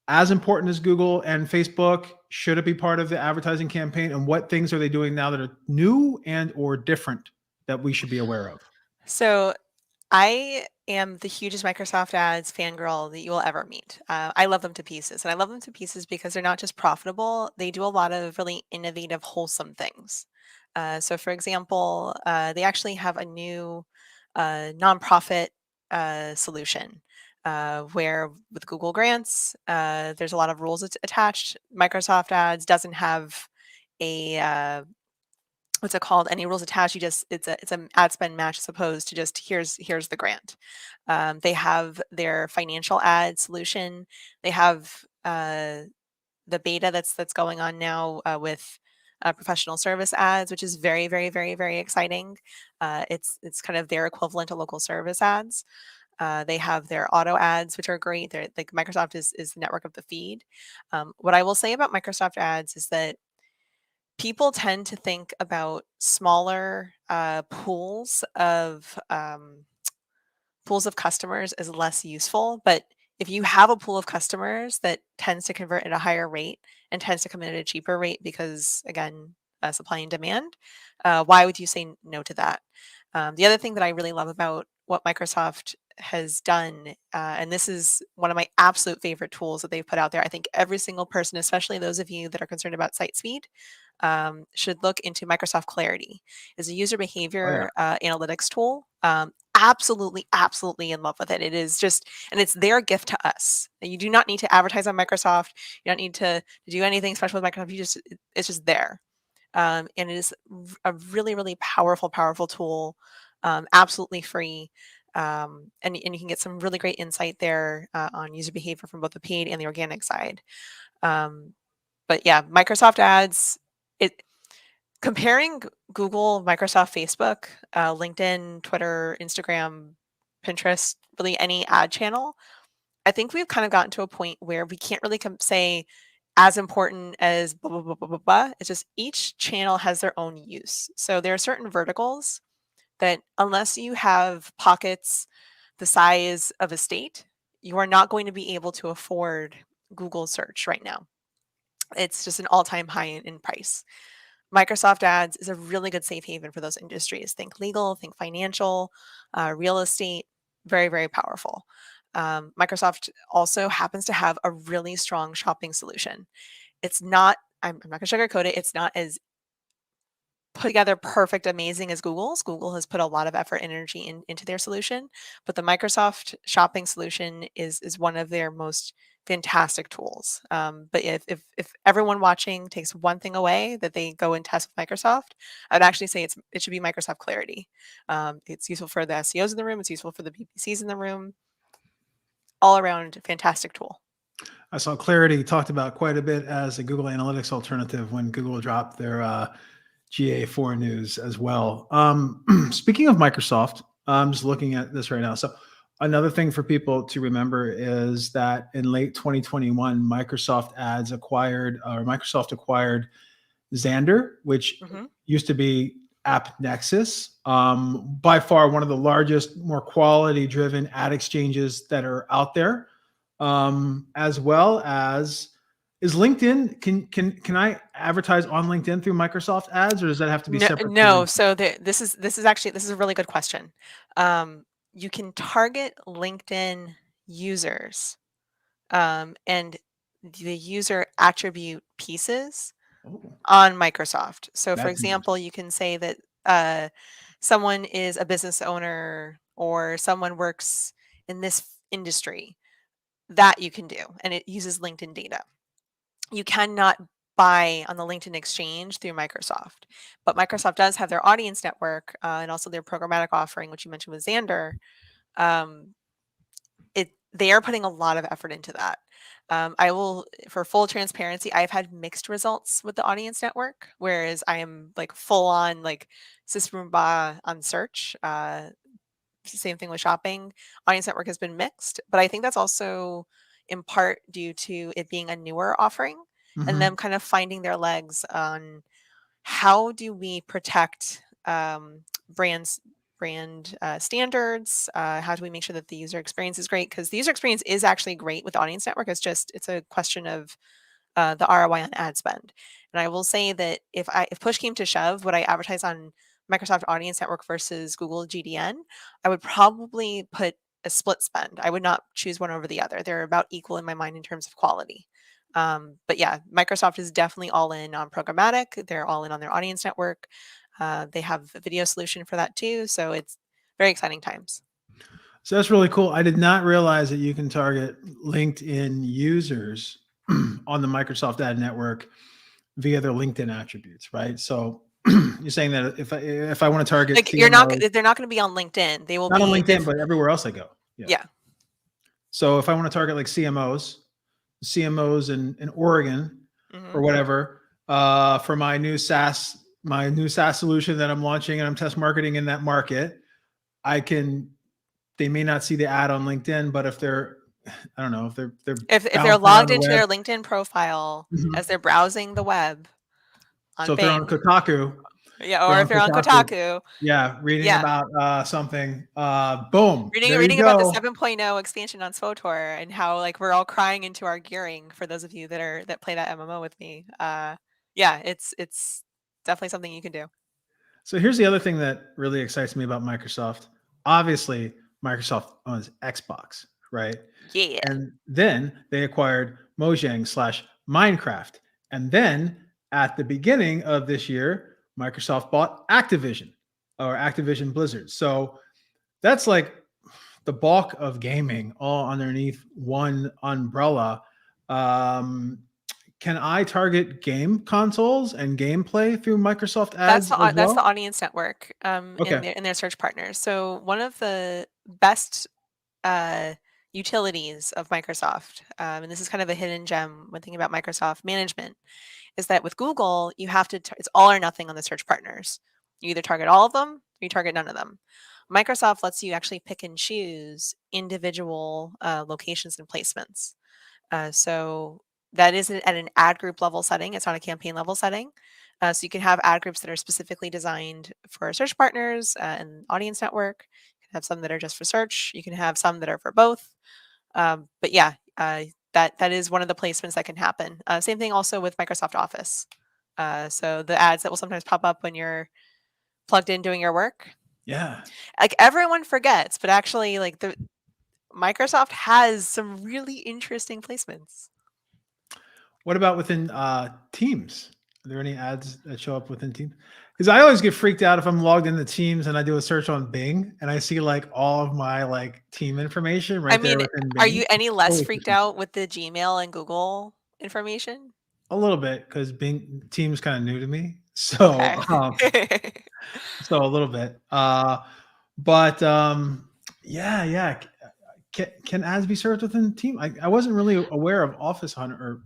as important as Google and Facebook? Should it be part of the advertising campaign? And what things are they doing now that are new and or different that we should be aware of? So I am the hugest Microsoft Ads fangirl that you will ever meet. I love them to pieces, and I love them to pieces because they're not just profitable; they do a lot of really innovative, wholesome things. So, for example, they actually have a new nonprofit solution where, with Google Grants, there's a lot of rules attached. Microsoft Ads doesn't have a what's it called? Any rules attached? You just it's an ad spend match as opposed to just here's the grant. They have their financial ad solution. They have the beta that's going on now with professional service ads, which is very, very, very, very exciting. It's kind of their equivalent to local service ads. They have their auto ads, which are great. They're like Microsoft is the network of the feed. What I will say about Microsoft ads is that people tend to think about smaller pools of customers as less useful. But if you have a pool of customers that tends to convert at a higher rate and tends to come in at a cheaper rate because, again, supply and demand, why would you say no to that? The other thing that I really love about what Microsoft has done, and this is one of my absolute favorite tools that they've put out there. I think every single person, especially those of you that are concerned about site speed, should look into Microsoft Clarity. It's a user Oh, yeah. behavior analytics tool. Absolutely, absolutely in love with it. It is just, and it's their gift to us. You do not need to advertise on Microsoft. You don't need to do anything special with Microsoft. It's just there. And it is a really, really powerful, powerful tool. Absolutely free. And you can get some really great insight there on user behavior from both the paid and the organic side. But yeah, Microsoft ads, comparing Google, Microsoft, Facebook, LinkedIn, Twitter, Instagram, Pinterest, really any ad channel, I think we've kind of gotten to a point where we can't really say as important as blah, blah, blah, blah, blah, blah. It's just each channel has their own use. So there are certain verticals that unless you have pockets the size of a state, you are not going to be able to afford Google search right now. It's just an all-time high in price. Microsoft ads is a really good safe haven for those industries. Think legal, think financial, real estate, very, very powerful. Microsoft also happens to have a really strong shopping solution. It's not, I'm not going to sugarcoat it, it's not as put together perfect, amazing as Google's. Google has put a lot of effort and energy into their solution, but the Microsoft shopping solution is one of their most fantastic tools. But if everyone watching takes one thing away that they go and test with Microsoft, I'd actually say it should be Microsoft Clarity. It's useful for the SEOs in the room. It's useful for the PPCs in the room. All around fantastic tool. I saw Clarity talked about quite a bit as a Google Analytics alternative when Google dropped their GA4 news as well. Speaking of Microsoft, I'm just looking at this right now. So another thing for people to remember is that in late 2021, Microsoft acquired Xandr, which used to be AppNexus, by far one of the largest, more quality-driven ad exchanges that are out there, as well as is LinkedIn. Can I advertise on LinkedIn through Microsoft ads, or does that have to be separate? No. So this is a really good question. You can target LinkedIn users and the user attribute pieces on Microsoft. So for example, you can say that someone is a business owner or someone works in this industry. That you can do, and it uses LinkedIn data. You cannot buy on the LinkedIn exchange through Microsoft, but Microsoft does have their audience network and also their programmatic offering, which you mentioned with Xandr. They are putting a lot of effort into that. I will, for full transparency, I've had mixed results with the audience network, whereas I am like full on like Sisrumba on search. Same thing with shopping. Audience network has been mixed, but I think that's also in part due to it being a newer offering and them kind of finding their legs on how do we protect brand standards. How do we make sure that the user experience is great? Because the user experience is actually great with audience network. It's a question of the ROI on ad spend. And I will say that if push came to shove, would I advertise on Microsoft Audience Network versus Google GDN? I would probably put a split spend. I would not choose one over the other. They're about equal in my mind in terms of quality. But yeah, Microsoft is definitely all in on programmatic. They're all in on their audience network. They have a video solution for that too. So it's very exciting times. So that's really cool. I did not realize that you can target LinkedIn users on the Microsoft Ad Network via their LinkedIn attributes, right? So you're saying that if I want to target, like they're not going to be on LinkedIn. They will not be on LinkedIn, but everywhere else I go. Yeah. So if I want to target like CMOs, CMOs in Oregon or whatever for my new SaaS solution that I'm launching and I'm test marketing in that market. They may not see the ad on LinkedIn, but if they're, I don't know, if they're bouncing logged around the into web, their LinkedIn profile as they're browsing the web on so if they're on Bing, Kotaku, yeah, or if they're on Kotaku, yeah, reading yeah, about something, boom, there you reading about the go. 7.0 expansion on SWTOR and how like we're all crying into our gearing for those of you that play that MMO with me. Yeah, it's definitely something you can do. So here's the other thing that really excites me about Microsoft. Obviously, Microsoft owns Xbox, right? Yeah. And then they acquired Mojang/Minecraft. And then at the beginning of this year, Microsoft bought Activision or Activision Blizzard. So that's like the bulk of gaming all underneath one umbrella. Can I target game consoles and gameplay through Microsoft ads as That's the well? audience network Okay. in their search partners. So one of the best utilities of Microsoft, and this is kind of a hidden gem when thinking about Microsoft management, is that with Google, you have to, it's all or nothing on the search partners. You either target all of them or you target none of them. Microsoft lets you actually pick and choose individual locations and placements. So that is at an ad group level setting. It's not a campaign level setting. So you can have ad groups that are specifically designed for search partners and audience network. You can have some that are just for search. You can have some that are for both. But yeah, that is one of the placements that can happen. Same thing also with Microsoft Office. So the ads that will sometimes pop up when you're plugged in doing your work. Yeah. Like everyone forgets, but actually like the Microsoft has some really interesting placements. What about within Teams? Are there any ads that show up within Teams? Because I always get freaked out if I'm logged into Teams and I do a search on Bing and I see like all of my like team information I right there mean, within are Bing. you any less Totally freaked freaky. out with the Gmail and Google information? A little bit because Bing Teams kind of new to me, Okay. so a little bit. But yeah. Can ads be served within Team? I wasn't really aware of Office 100%.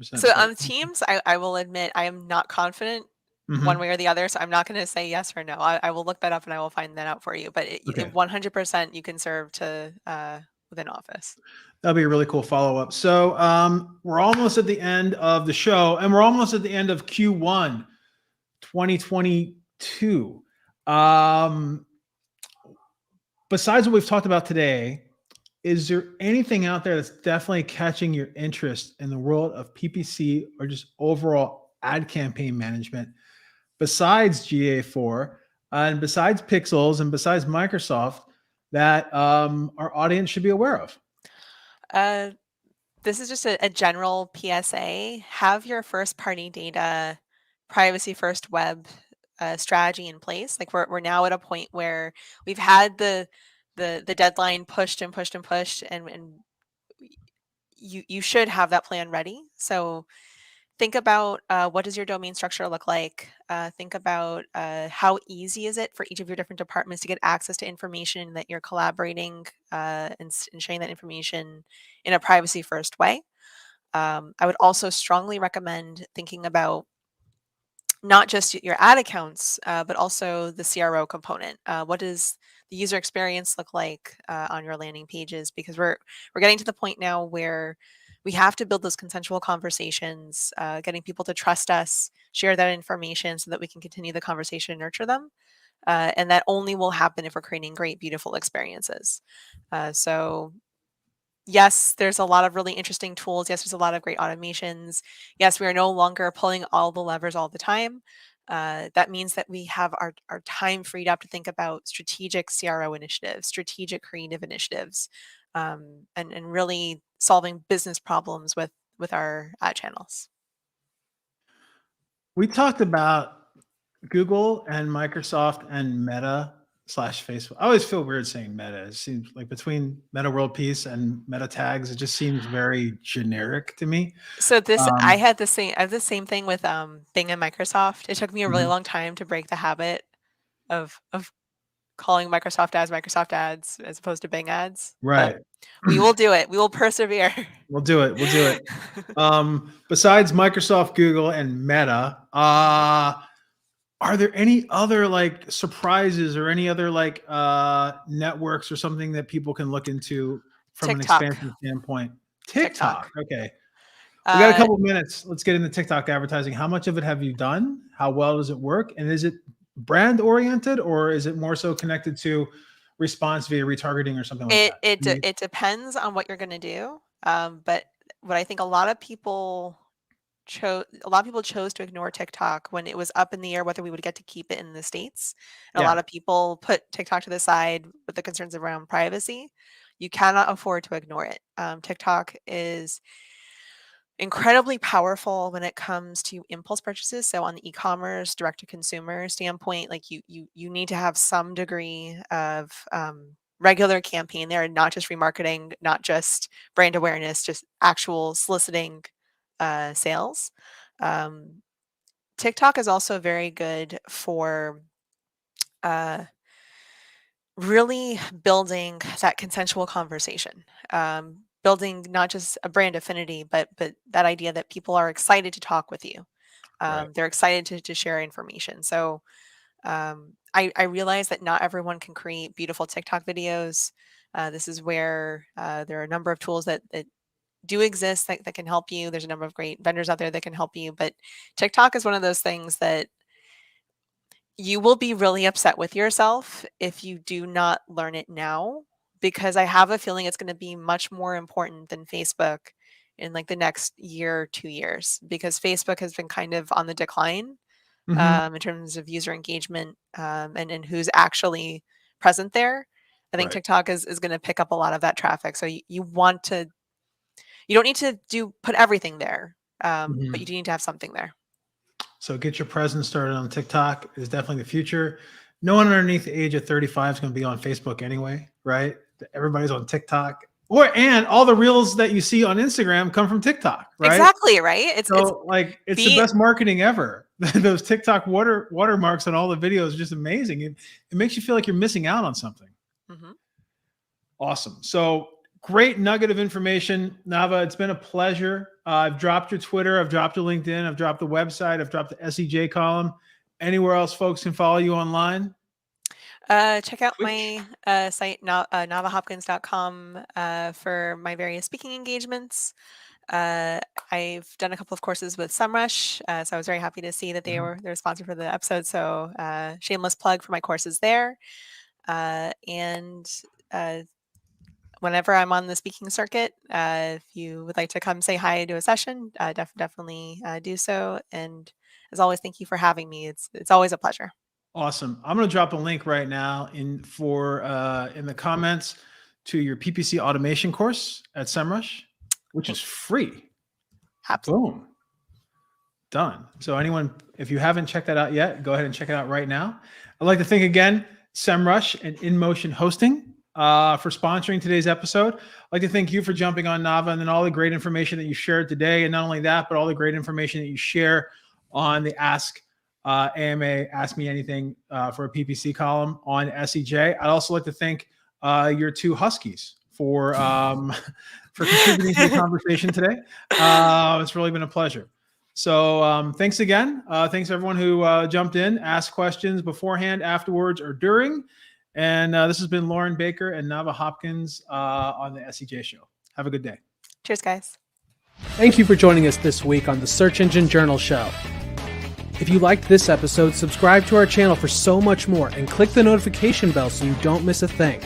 So So on Teams, I will admit I am not confident one mhm. way or the other, so I'm not gonna say yes or no. I will look that up and I will find that out for you, but Okay. 100% you can serve to within Office. That'll be a really cool follow up. So we're almost at the end of the show, and we're almost at the end of Q1 2022. Besides what we've talked about today, is there anything out there that's definitely catching your interest in the world of PPC or just overall ad campaign management besides GA4 and besides Pixels and besides Microsoft that our audience should be aware of? Uh, this is just a general PSA. Have your first party data privacy first web strategy in place. Like we're now at a point where we've had the deadline pushed and pushed and pushed, and you should have that plan ready. So think about what does your domain structure look like. Think about how easy is it for each of your different departments to get access to information that you're collaborating and sharing that information in a privacy first way. I would also strongly recommend thinking about not just your ad accounts, but also the CRO component. What does the user experience look like on your landing pages? Because we're getting to the point now where we have to build those consensual conversations, getting people to trust us, share that information so that we can continue the conversation and nurture them. And that only will happen if we're creating great, beautiful experiences. So yes, there's a lot of really interesting tools. Yes, there's a lot of great automations. Yes, we are no longer pulling all the levers all the time. That means that we have our time freed up to think about strategic CRO initiatives, strategic creative initiatives, and really solving business problems with our ad channels. We talked about Google and Microsoft and Meta slash Facebook. I always feel weird saying Meta. It seems like between Meta World Peace and Meta Tags, it just seems very generic to me. So this Um, I have the same thing with Bing and Microsoft. It took me a really mhm. long time to break the habit of calling Microsoft ads as opposed to Bing ads. Right. But we will do it. We will persevere. We'll do it. We'll do it. Besides Microsoft, Google, and Meta, are there any other like surprises or any other like networks or something that people can look into from TikTok. an expansion standpoint? TikTok. Okay. We Uh, got a couple of minutes. Let's get into TikTok advertising. How much of it have you done? How well does it work? And is it brand oriented or is it more so connected to response via retargeting or something like that? It depends on what you're going to do. But what I think a lot of people chose to ignore TikTok when it was up in the air whether we would get to keep it in the States. And a lot of people put TikTok to the side with the concerns around privacy. You cannot afford to ignore it. TikTok is incredibly powerful when it comes to impulse purchases. So on the e-commerce, direct to consumer standpoint, like you need to have some degree of regular campaign there, and not just remarketing, not just brand awareness, just actual soliciting sales. TikTok is also very good for really building that consensual conversation. Building not just a brand affinity, but that idea that people are excited to talk with you. They're excited to share information. So I realize that not everyone can create beautiful TikTok videos. This is where there are a number of tools that do exist that can help you. There's a number of great vendors out there that can help you. But TikTok is one of those things that you will be really upset with yourself if you do not learn it now, because I have a feeling it's going to be much more important than Facebook in like the next year or 2 years, because Facebook has been kind of on the decline in terms of user engagement and who's actually present there. I think TikTok is going to pick up a lot of that traffic. So you don't need to put everything there, but you do need to have something there. So get your presence started on TikTok is definitely the future. No one underneath the age of 35 is going to be on Facebook anyway, right? Everybody's on TikTok. And all the reels that you see on Instagram come from TikTok, right? Exactly, right? It's the best marketing ever. Those TikTok watermarks on all the videos are just amazing. It makes you feel like you're missing out on something. Awesome. So great nugget of information, Navah. It's been a pleasure. I've dropped your Twitter. I've dropped your LinkedIn. I've dropped the website. I've dropped the SEJ column. Anywhere else folks can follow you online? Check out my site, navahhopkins.com, for my various speaking engagements. I've done a couple of courses with SEMrush, so I was very happy to see that they're sponsored for the episode. So shameless plug for my courses there. And whenever I'm on the speaking circuit, if you would like to come say hi to a session, definitely do so. And as always, thank you for having me. It's always a pleasure. Awesome. I'm going to drop a link right now in the comments to your PPC automation course at SEMrush, which is free. Absolutely. Boom. Done. So anyone, if you haven't checked that out yet, go ahead and check it out right now. I'd like to thank again SEMrush and InMotion Hosting for sponsoring today's episode. I'd like to thank you for jumping on, Navah, and then all the great information that you shared today. And not only that, but all the great information that you share on the AMA Ask Me Anything for a PPC column on SEJ. I'd also like to thank your two Huskies for contributing to the conversation today. It's really been a pleasure. So thanks again. Thanks everyone who jumped in, asked questions beforehand, afterwards, or during. And this has been Lauren Baker and Navah Hopkins on the SEJ Show. Have a good day. Cheers, guys. Thank you for joining us this week on the Search Engine Journal Show. If you liked this episode, subscribe to our channel for so much more and click the notification bell so you don't miss a thing.